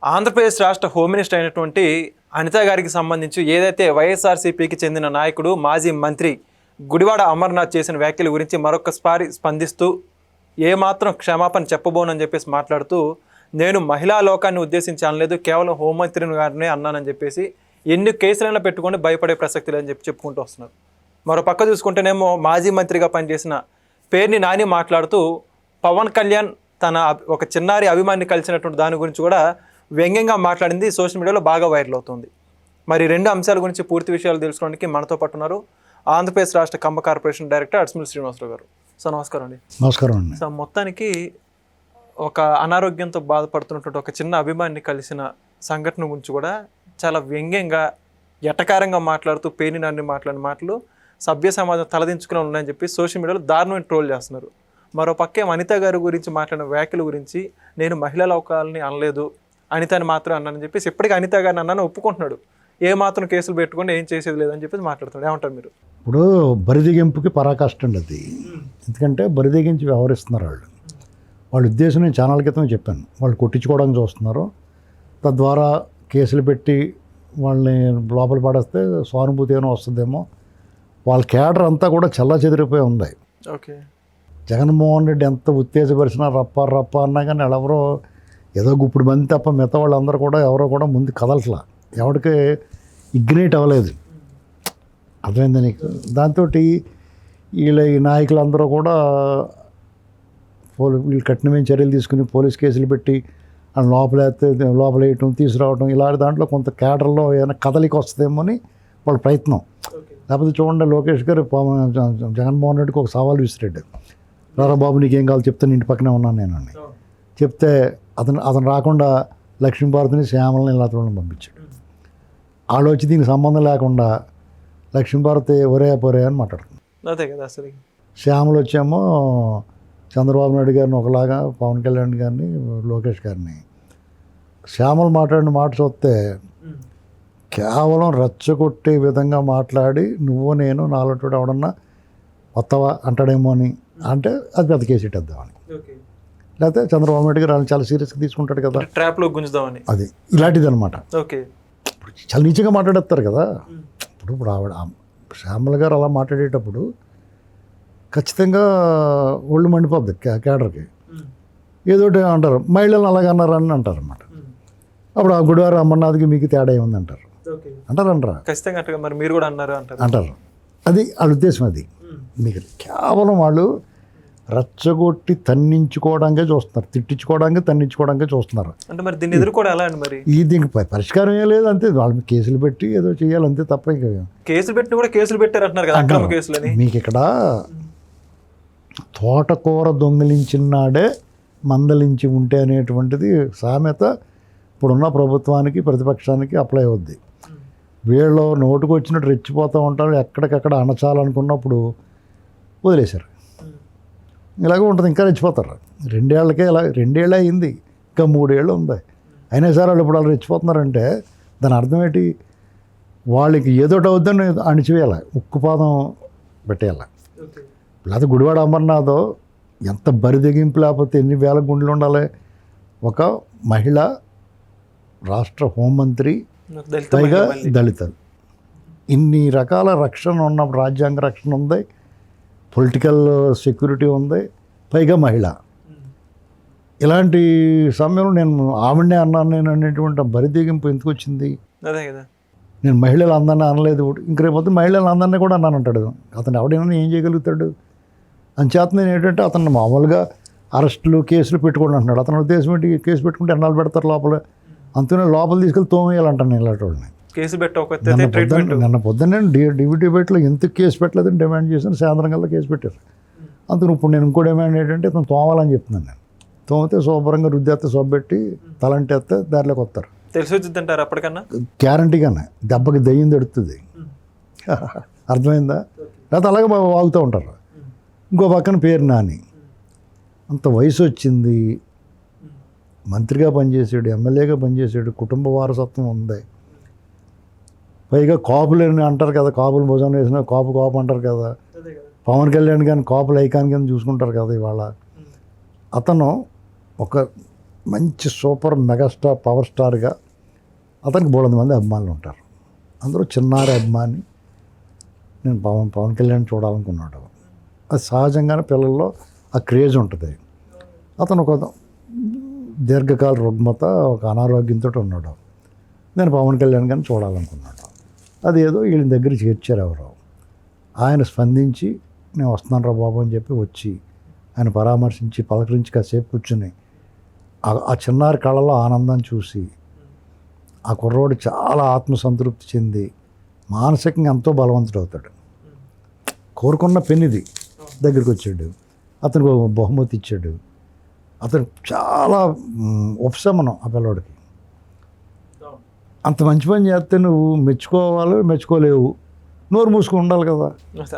ఆంధ్రప్రదేశ్ రాష్ట్ర home minister అయినటువంటి అనిత గారికి సంబంధించి ఏదైతే వైఎస్ఆర్సీపీకి చెందిన నాయకుడు మాజీ మంత్రి గుడివాడ అమర్నాథ్ చేసిన వ్యాఖ్యల గురించి మరొకసారి స్పందిస్తూ ఏమాత్రం క్షమాపణ చెప్పబోనని చెప్పేసి మాట్లాడుతూ నేను మహిళా లోకాన్ని ఉద్దేశించి అనలేదు, కేవలం హోంమంత్రిని గారినే అన్నానని చెప్పేసి ఎన్ని కేసులైనా పెట్టుకొని భయపడే ప్రసక్తి లేదని చెప్పుకుంటూ వస్తున్నారు. మరో పక్క చూసుకుంటేనేమో మాజీ మంత్రిగా పనిచేసిన పేర్ని నాని మాట్లాడుతూ పవన్ కళ్యాణ్ తన ఒక చిన్నారి అభిమాన్ని కలిసినటువంటి దాని గురించి కూడా వ్యంగ్యంగా మాట్లాడింది సోషల్ మీడియాలో బాగా వైరల్ అవుతుంది. మరి రెండు అంశాల గురించి పూర్తి విషయాలు తెలుసుకోవడానికి మనతో పాటు ఉన్నారు ఆంధ్రప్రదేశ్ రాష్ట్ర కంబ కార్పొరేషన్ డైరెక్టర్ అడ్స్మిల్ శ్రీనివాసరావు గారు. సార్ నమస్కారం అండి. నమస్కారం అండి. సార్ మొత్తానికి ఒక అనారోగ్యంతో బాధపడుతున్నటువంటి ఒక చిన్న అభిమాన్ని కలిసిన సంఘటన గురించి కూడా చాలా వ్యంగ్యంగా ఎటకారంగా మాట్లాడుతూ పేని నాన్ని మాట్లాడిన మాటలు సభ్య సమాజం తలదించుకుని ఉన్నాయని చెప్పి సోషల్ మీడియాలో దారుణమైన ట్రోల్ చేస్తున్నారు. మరో పక్కే అనిత గారి గురించి మాట్లాడిన వ్యాఖ్యల గురించి నేను మహిళా లోకాలని అనలేదు, అనితని మాత్రం అన్నానని చెప్పేసి ఇప్పటికీ అనిత గారిని అన్నాను ఒప్పుకుంటున్నాడు. ఏ మాత్రం కేసులు పెట్టుకుని ఏం చేసేది లేదని చెప్పేసి మాట్లాడుతున్నాడు. ఏమంటారు మీరు? ఇప్పుడు బరిదిగింపుకి పరాకాష్ట అండి అది. ఎందుకంటే బరిదిగించి వ్యవహరిస్తున్నారు వాళ్ళ ఉద్దేశం నేను ఛానల్ క్రితం చెప్పాను. వాళ్ళు కొట్టించుకోవడానికి చూస్తున్నారు, తద్వారా కేసులు పెట్టి వాళ్ళని లోపల పడేస్తే సానుభూతి ఏమైనా వస్తుందేమో. వాళ్ళ క్యాడర్ అంతా కూడా చల్లా చెదిరిపోయి ఉంది. ఓకే, జగన్మోహన్ రెడ్డి ఎంత ఉత్తేజపరిచినా రప్ప అన్నా కానీ ఎవరో ఏదో గుప్పుడు మంది తప్ప మిగతా వాళ్ళందరూ కూడా ఎవరో కూడా ముందు కదలట్లా, ఎవరికి ఇగ్నైట్ అవ్వలేదు. అర్థమైంది నీకు? దాంతో వీళ్ళ ఈ నాయకులందరూ కూడా వీళ్ళు కఠినమైన చర్యలు తీసుకుని పోలీస్ కేసులు పెట్టి లోపలేయటం తీసుకురావటం ఇలాంటి దాంట్లో కొంత క్యాడర్లో ఏదైనా కదలిక వస్తుందేమో అని వాళ్ళ ప్రయత్నం. లేకపోతే చూడండి, లోకేష్ గారు జగన్మోహన్ రెడ్డికి ఒక సవాల్ విసిరాడు. రారా బాబు నీకేం కావాలి చెప్తే ఇంటి పక్కనే ఉన్నాను నేనండి చెప్తే అతను రాకుండా లక్ష్మీభారతిని శ్యామలని ఇలా పంపించాడు. వాళ్ళు వచ్చి దీనికి సంబంధం లేకుండా లక్ష్మీభారతి ఒరే పొరే అని మాట్లాడుతుంది. అదే కదా అసలు. శ్యామలు వచ్చేమో చంద్రబాబు నాయుడు గారిని ఒకలాగా, పవన్ కళ్యాణ్ గారిని, లోకేష్ గారిని. శ్యామలు మాట్లాడిన మాట చూస్తే కేవలం రెచ్చగొట్టే విధంగా మాట్లాడి నువ్వు నేను నాలుగు ఎవడన్నా వత్తవా అంటాడేమో అని అంటే అది పెద్ద కేసు ఇట్టేద్దామని. లేకపోతే చంద్రబాబు నాయుడు గారు చాలా సీరియస్గా తీసుకుంటాడు కదా, ట్రాప్లో గుంజుదామని. అది ఇలాంటిది అనమాట. ఓకే, ఇప్పుడు చాలా నీచంగా మాట్లాడేస్తారు కదా. ఇప్పుడు ఆవిడ శ్యామల గారు అలా మాట్లాడేటప్పుడు ఖచ్చితంగా ఒళ్ళు మండిపోద్ది క్యాడర్కి. ఏదోటి అంటారు, మహిళలను అలాగన్నారని అంటారు అన్నమాట. అప్పుడు ఆ గుడివార అమర్నాథ్కి మీకు తేడా ఏముంది అంటారు. అంటారా? ఖచ్చితంగా మరి మీరు కూడా అన్నారు అంటారు. అది వాళ్ళ ఉద్దేశం. అది మీకు కేవలం వాళ్ళు రచ్చగొట్టి తన్నించుకోవడానికే చూస్తున్నారు, తిట్టించుకోవడానికి తన్నించుకోవడానికే చూస్తున్నారు. అంటే మరి దీన్ని ఎదుర్కోవడం ఎలా అండి? మరి దీనికి పరిష్కారం ఏం లేదు, అంతే. వాళ్ళు కేసులు పెట్టి ఏదో చేయాలి అంతే తప్ప. ఇంకా కేసులు పెట్టిన కూడా కేసులు పెట్టారు అంటున్నారు కదా, అక్రమ కేసులని. మీకు ఇక్కడ తోటకూర దొంగిలించినాడే మందలించి ఉంటే అనేటువంటిది సామెత ఇప్పుడున్న ప్రభుత్వానికి ప్రతిపక్షానికి అప్లై అవుద్ది. వీళ్ళు నోటుకు వచ్చినట్టు రెచ్చిపోతూ ఉంటారు, ఎక్కడికక్కడ అణచాలనుకున్నప్పుడు వదిలేశారు. ఇలాగే ఉంటుంది, ఇంకా రెచ్చిపోతారు. 2 ఏళ్ళకే ఇలా 2 ఏళ్ళే అయింది, ఇంకా 3 ఏళ్ళు ఉంది. అయినా సరే వాళ్ళు ఇప్పుడు వాళ్ళు రెచ్చిపోతున్నారంటే దాని అర్థం ఏంటి? వాళ్ళకి ఏదోటి అవుద్దని అణిచివేయాలి, ఉక్కుపాదం పెట్టేయాలి. లేకపోతే గుడివాడ అమర్నాథ్ ఎంత బరిదెగింపు, లేకపోతే ఎన్ని వేల గుండెలు ఉండాలి. ఒక మహిళ రాష్ట్ర హోంమంత్రి, పైగా దళితులు, ఇన్ని రకాల రక్షణ ఉన్న రాజ్యాంగ రక్షణ ఉంది, పొలిటికల్ సెక్యూరిటీ ఉంది, పైగా మహిళ. ఇలాంటి సమయంలో నేను ఆవిడనే అన్నాను నేను అనేటువంటి బరిదెగింపు ఎందుకు వచ్చింది? అదే కదా, నేను మహిళలు అందరినీ అనలేదు, ఇంక రేపు మహిళలు అందరినీ కూడా అన్నాను అంటాడు. అతను ఎవడైనా ఏం చేయగలుగుతాడు? అంచేత నేను ఏంటంటే అతను మామూలుగా అరెస్టులు కేసులు పెట్టుకోండి అంటున్నాడు. అతని ఉద్దేశం ఏంటి? కేసు పెట్టుకుంటే ఎన్నాళ్ళు పెడతారు లోపల, అంతనే లోపల తీసుకెళ్ళి తోమేయాలంటాను నేను ఇలాంటి వాళ్ళని. నిన్న పొద్దున్న డిబేట్లో ఎందుకు కేసు పెట్టలేదని డిమాండ్ చేశాను, సాయంత్రం కల్లా కేసు పెట్టారు. అందుకని ఇప్పుడు నేను ఇంకో డిమాండ్ ఏంటంటే ఇతను తోమాలని చెప్తున్నాను. నేను తోమితే శుభ్రంగా రుద్దేస్తే సొబ్బెట్టి తలంటేస్తే దారిలోకి వస్తారు. తెలిసి వచ్చిందంటారు అప్పటికన్నా గ్యారంటీగానే. దెబ్బకి దయ్యం తడుతుంది. అర్థమైందా? లేకపోతే అలాగే వాగుతూ ఉంటారు. ఇంకో పక్కన పేరు నాని, అంత వయసు వచ్చింది, మంత్రిగా పనిచేసాడు, ఎమ్మెల్యేగా పనిచేసాడు, కుటుంబ వారసత్వం ఉంది. పైగా కాపులు అని అంటారు కదా, కాపులు భుజం వేసిన కాపు అంటారు కదా. పవన్ కళ్యాణ్ కానీ కాపులు ఐకాన్ కింద చూసుకుంటారు కదా. ఇవాళ అతను ఒక మంచి సూపర్ మెగాస్టార్ పవర్ స్టార్గా అతనికి బోలెడు మంది అభిమానులు ఉంటారు. అందరూ చిన్నారి అభిమాని. నేను పవన్ కళ్యాణ్ చూడాలనుకున్నాడు. అది సహజంగానే పిల్లల్లో ఆ క్రేజ్ ఉంటుంది. అతను ఒక దీర్ఘకాల రుగ్మత, ఒక అనారోగ్యంతో ఉన్నాడు. నేను పవన్ కళ్యాణ్ గారిని చూడాలనుకున్నాడు. అదేదో వీళ్ళ దగ్గర చేర్చారు ఎవరో. ఆయన స్పందించి నేను వస్తున్నాను రా బాబు అని చెప్పి వచ్చి ఆయన పరామర్శించి పలకరించి కాసేపు కూర్చుని ఆ చిన్నారి కళలో ఆనందం చూసి ఆ కుర్రోడు చాలా ఆత్మసంతృప్తి చెంది మానసికంగా ఎంతో బలవంతుడు అవుతాడు. కోరుకున్న పెన్నిది దగ్గరికి వచ్చాడు. అతనికి ఒక బహుమతి ఇచ్చాడు. అతను చాలా ఉపశమనం ఆ పిల్లవాడికి. అంత మంచి పని చేస్తే నువ్వు మెచ్చుకోలేవు, నోరు మూసుకొని ఉండాలి కదా.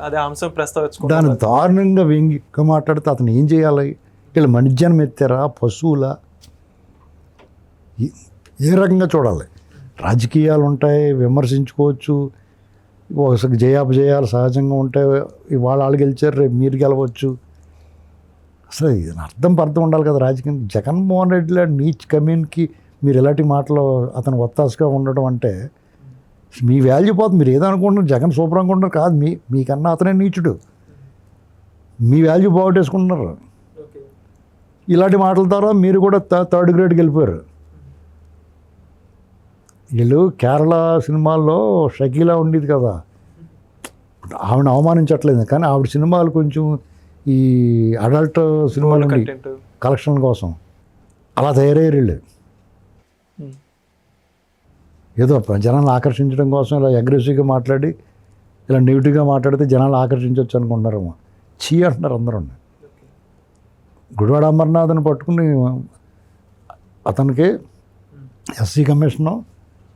అదే అంశం ప్రస్తావించుకో. దాన్ని దారుణంగా వ్యంగ్యంగా మాట్లాడితే అతను ఏం చేయాలి? వీళ్ళు మనిజ్యానం ఎత్తారా, పశువులా? ఏ రకంగా చూడాలి? రాజకీయాలు ఉంటాయి, విమర్శించుకోవచ్చు, ఒకసారి జయాపజయాలు సహజంగా ఉంటాయి. ఇవాళ వాళ్ళు గెలిచారు, రేపు మీరు గెలవచ్చు. అసలు ఇది అర్థం ఉండాలి కదా రాజకీయం. జగన్మోహన్ రెడ్డి లాంటి నీచ్ కమ్యూన్కి మీరు ఎలాంటి మాటలు అతను ఒత్తాసుగా ఉండడం అంటే మీ వాల్యూ పోతుంది. మీరు ఏదనుకుంటున్నారు, జగన్ సూపర్ అనుకుంటున్నారు కాదు, మీకన్నా అతనే నీచుడు. మీ వాల్యూ పోగొట్టేసుకుంటున్నారు. ఇలాంటి మాటల ద్వారా మీరు కూడా థర్డ్ గ్రేడ్కి వెళ్ళిపోయారు. వీళ్ళు కేరళ సినిమాల్లో షకీలా ఉండేది కదా, ఆవిడ అవమానించట్లేదు, కానీ ఆవిడ సినిమాలు కొంచెం ఈ అడల్ట్ సినిమాలు కలెక్షన్ కోసం అలా తయారయ్యారు వీళ్ళు. ఏదో జనాలను ఆకర్షించడం కోసం ఇలా అగ్రెసివ్గా మాట్లాడి ఇలా నెగిటివ్గా మాట్లాడితే జనాలు ఆకర్షించవచ్చు అనుకుంటున్నారేమో. చీ అంటున్నారు అందరూ. గుడివాడ అమర్నాథ్ని పట్టుకుని అతనికి ఎస్సీ కమిషను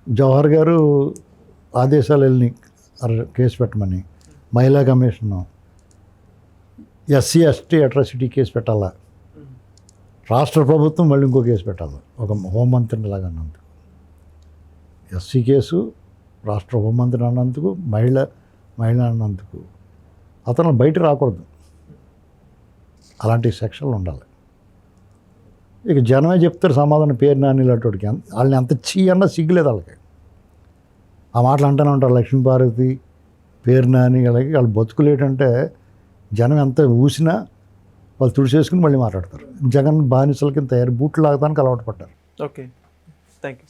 జవహర్ గారు ఆదేశాలు వెళ్ళి కేసు పెట్టమని, మహిళా commission SC ST atrocity case పెట్టాలా, రాష్ట్ర ప్రభుత్వం మళ్ళీ ఇంకో కేసు పెట్టాలి ఒక హోంమంత్రిని లాగా అన్నందుకు. ఎస్సీ కేసు రాష్ట్ర హోంమంత్రి అన్నందుకు, మహిళ అన్నందుకు అతను బయట రాకూడదు. అలాంటి సెక్షన్లు ఉండాలి. ఇక జనమే చెప్తారు సమాధానం. పేరు నాని ఇలాంటివాడికి వాళ్ళని ఎంత చీ అన్నా సిగ్గులేదు వాళ్ళకి. ఆ మాటలు అంటూనే ఉంటారు. లక్ష్మీపార్వతి, పేరు నాని, అలాగే వాళ్ళు బతుకులేటంటే జనం ఎంత ఊసినా వాళ్ళు తుడిచేసుకుని మళ్ళీ మాట్లాడతారు. జగన్ బానిసల కింద తయారు బూట్లు లాగడానికి అలవాటు పడ్డారు. Okay, thank you.